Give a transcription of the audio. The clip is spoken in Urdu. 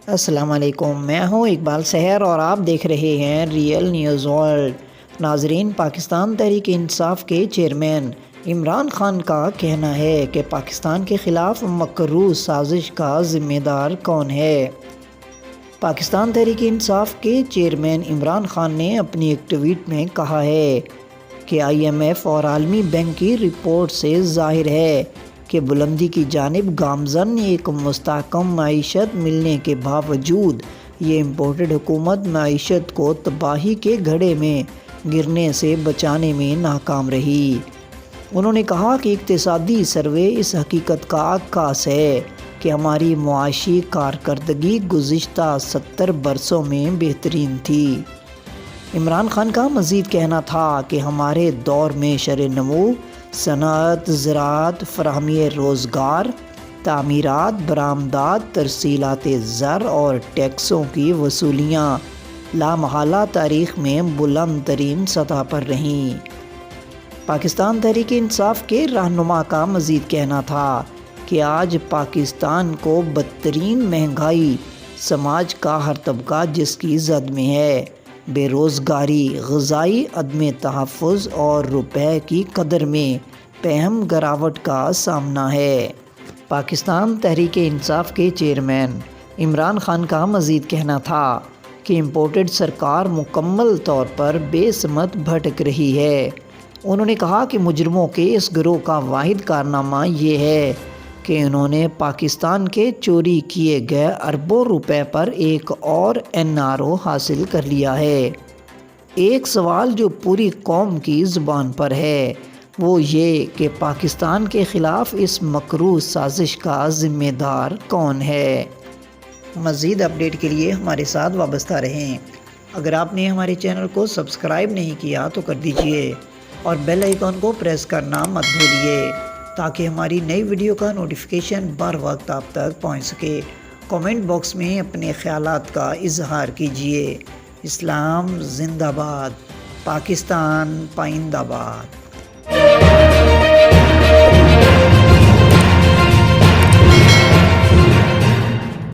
السلام علیکم، میں ہوں اقبال سحر اور آپ دیکھ رہے ہیں ریئل نیوز ورلڈ۔ ناظرین، پاکستان تحریک انصاف کے چیئرمین عمران خان کا کہنا ہے کہ پاکستان کے خلاف مکروہ سازش کا ذمہ دار کون ہے۔ پاکستان تحریک انصاف کے چیئرمین عمران خان نے اپنی ایک ٹویٹ میں کہا ہے کہ IMF اور عالمی بینک کی رپورٹ سے ظاہر ہے کہ بلندی کی جانب گامزن ایک مستحکم معیشت ملنے کے باوجود یہ امپورٹڈ حکومت معیشت کو تباہی کے گڑھے میں گرنے سے بچانے میں ناکام رہی۔ انہوں نے کہا کہ اقتصادی سروے اس حقیقت کا عکاس ہے کہ ہماری معاشی کارکردگی گزشتہ 70 برسوں میں بہترین تھی۔ عمران خان کا مزید کہنا تھا کہ ہمارے دور میں شرح نمو، صنعت، زراعت، فراہمی روزگار، تعمیرات، برآمدات، ترسیلات زر اور ٹیکسوں کی وصولیاں لامحالہ تاریخ میں بلند ترین سطح پر رہیں۔ پاکستان تحریک انصاف کے رہنما کا مزید کہنا تھا کہ آج پاکستان کو بدترین مہنگائی، سماج کا ہر طبقہ جس کی زد میں ہے، بے روزگاری، غذائی عدم تحفظ اور روپے کی قدر میں پہم گراوٹ کا سامنا ہے۔ پاکستان تحریک انصاف کے چیئرمین عمران خان کا مزید کہنا تھا کہ امپورٹڈ سرکار مکمل طور پر بے سمت بھٹک رہی ہے۔ انہوں نے کہا کہ مجرموں کے اس گروہ کا واحد کارنامہ یہ ہے کہ انہوں نے پاکستان کے چوری کیے گئے اربوں روپے پر ایک اور NRO حاصل کر لیا ہے۔ ایک سوال جو پوری قوم کی زبان پر ہے وہ یہ کہ پاکستان کے خلاف اس مکروہ سازش کا ذمہ دار کون ہے۔ مزید اپڈیٹ کے لیے ہمارے ساتھ وابستہ رہیں۔ اگر آپ نے ہمارے چینل کو سبسکرائب نہیں کیا تو کر دیجئے اور بیل آئیکن کو پریس کرنا مت بھولیے تاکہ ہماری نئی ویڈیو کا نوٹیفیکیشن بر وقت آپ تک پہنچ سکے۔ کامنٹ باکس میں اپنے خیالات کا اظہار کیجیے۔ اسلام زندہ باد، پاکستان پائندہ باد۔